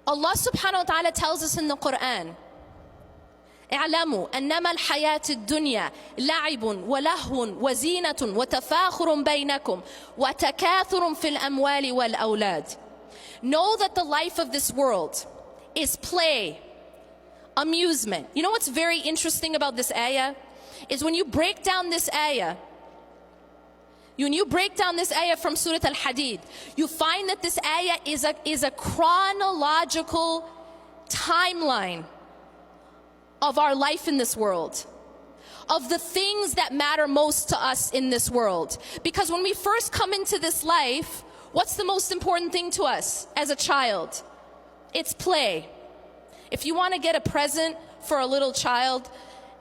Allah subhanahu wa ta'ala tells us in the Quran, اعلموا أنما الحياة الدنيا لعب ولهو وزينة وتفاخر بينكم وتكاثر في الأموال والأولاد. Know that the life of this world is play, amusement. You know what's very interesting about this ayah? Is when you break down this ayah, from Surah Al-Hadid, you find that this ayah is a chronological timeline of our life in this world, of the things that matter most to us in this world. Because when we first come into this life, what's the most important thing to us as a child? It's play. If you want to get a present for a little child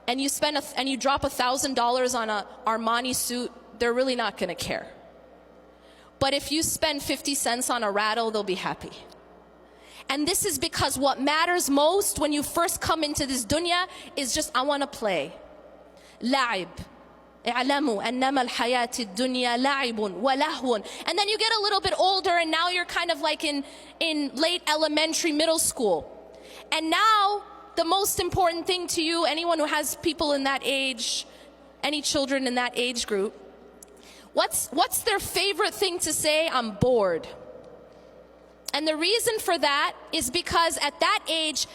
and you drop $1,000 on a Armani suit, they're really not going to care. But if you spend 50 cents on a rattle, they'll be happy. And this is because what matters most when you first come into this dunya is just, I want to play. لعب. اعلموا أنما الحياة الدنيا لعب ولهو. And then you get a little bit older and now you're kind of like in late elementary, middle school. And now the most important thing to you, anyone who has people in that age, any children in that age group, what's their favorite thing to say? I'm bored. And the reason for that is because at that age,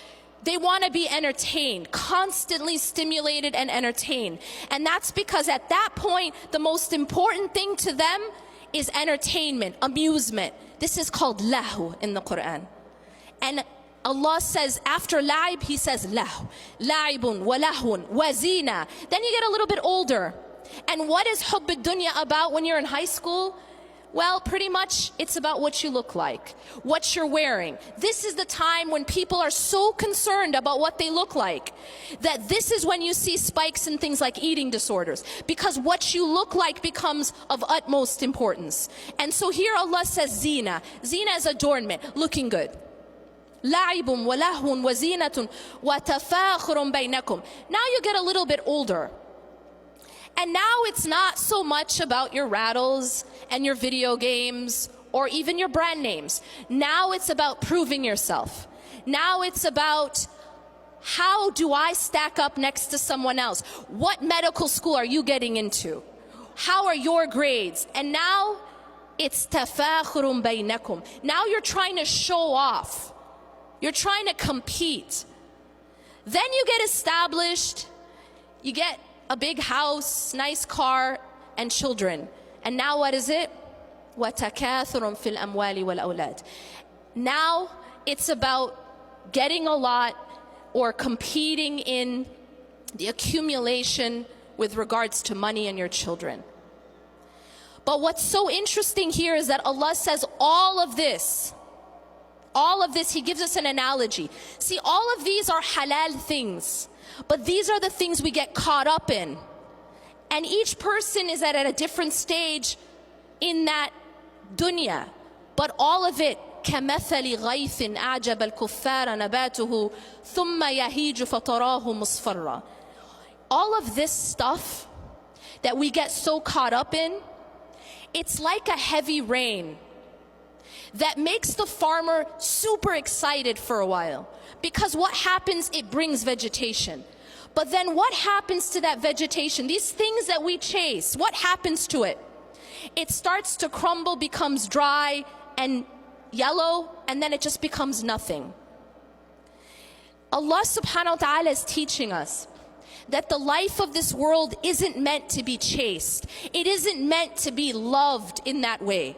they want to be entertained, constantly stimulated and entertained. And that's because at that point, the most important thing to them is entertainment, amusement. This is called lahu in the Quran. And Allah says, after la'ib, He says lahu. La'ibun wa lahun wa zina. Then you get a little bit older. And what is hubb ad-dunya about when you're in high school? Well, pretty much it's about what you look like, what you're wearing. This is the time when people are so concerned about what they look like that this is when you see spikes in things like eating disorders, because what you look like becomes of utmost importance. And so here Allah says zina. Zina is adornment, looking good. لَعِبٌ وَلَهْوٌ وَزِينَةٌ وَتَفَاخُرٌ بَيْنَكُمْ. Now you get a little bit older. And now it's not so much about your rattles and your video games or even your brand names. Now it's about proving yourself. Now it's about, how do I stack up next to someone else? What medical school are you getting into? How are your grades? And now it's tafakhurun baynakum. Now you're trying to show off. You're trying to compete. Then you get established. You get a big house, nice car, and children. And now what is it? وَتَكَاثُرٌ فِي الْأَمْوَالِ وَالْأَوْلَادِ. Now it's about getting a lot or competing in the accumulation with regards to money and your children. But what's so interesting here is that Allah says all of this, He gives us an analogy. See, all of these are halal things. But these are the things we get caught up in. And each person is at a different stage in that dunya. But all of it, كَمَثَلِ غَيْثٍ أَعْجَبَ الْكُفَّارَ نَبَاتُهُ ثُمَّ يَهِيجُ فَتَرَاهُ مُصْفَرًّا. All of this stuff that we get so caught up in, it's like a heavy rain that makes the farmer super excited for a while. Because what happens, it brings vegetation. But then what happens to that vegetation? These things that we chase, what happens to it? It starts to crumble, becomes dry and yellow, and then it just becomes nothing. Allah subhanahu wa ta'ala is teaching us that the life of this world isn't meant to be chased. It isn't meant to be loved in that way.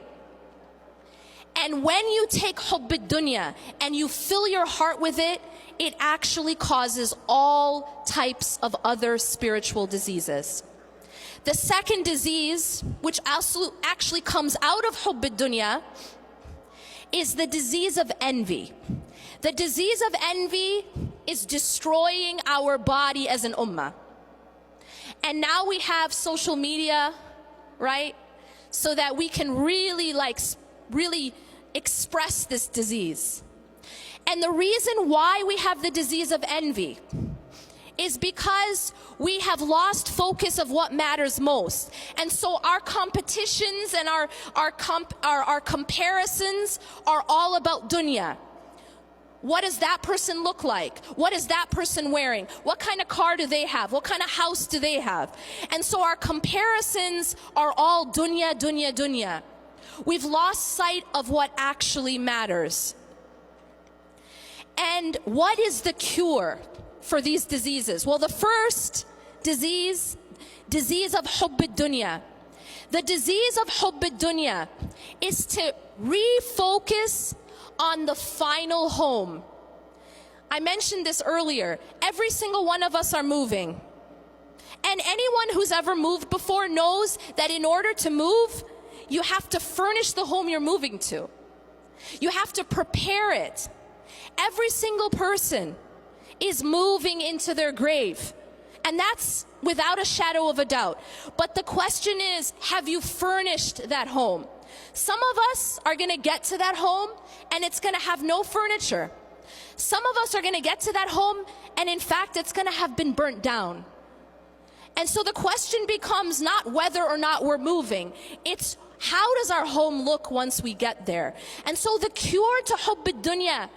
And when you take hubb ad-dunya and you fill your heart with it, it actually causes all types of other spiritual diseases. The second disease, which also actually comes out of hubb ad-dunya, is the disease of envy. The disease of envy is destroying our body as an ummah. And now we have social media, right? So that we can really express this disease. And the reason why we have the disease of envy is because we have lost focus of what matters most. And so our competitions and our comparisons are all about dunya. What does that person look like? What is that person wearing? What kind of car do they have? What kind of house do they have? And so our comparisons are all dunya, dunya, dunya. We've lost sight of what actually matters. And what is the cure for these diseases? Well, the first disease of hubb ad-dunya. The disease of hubb ad-dunya is to refocus on the final home. I mentioned this earlier. Every single one of us are moving. And anyone who's ever moved before knows that in order to move, you have to furnish the home you're moving to. You have to prepare it. Every single person is moving into their grave. And that's without a shadow of a doubt. But the question is, have you furnished that home? Some of us are going to get to that home and it's going to have no furniture. Some of us are going to get to that home and in fact it's going to have been burnt down. And so the question becomes not whether or not we're moving, it's how does our home look once we get there? And so the cure to hubb ad-dunya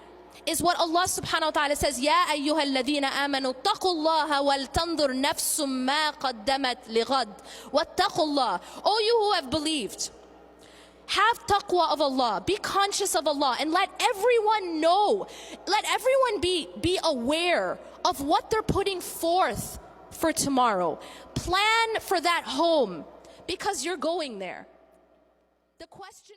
is what Allah subhanahu wa ta'ala says, Ya ayyuha alladhina amanu taqullaha wal tandur nafsum ma qaddamat lighad wattaqullah. O you who have believed, have taqwa of Allah, be conscious of Allah, and let everyone know, let everyone be aware of what they're putting forth for tomorrow. Plan for that home because you're going there. The question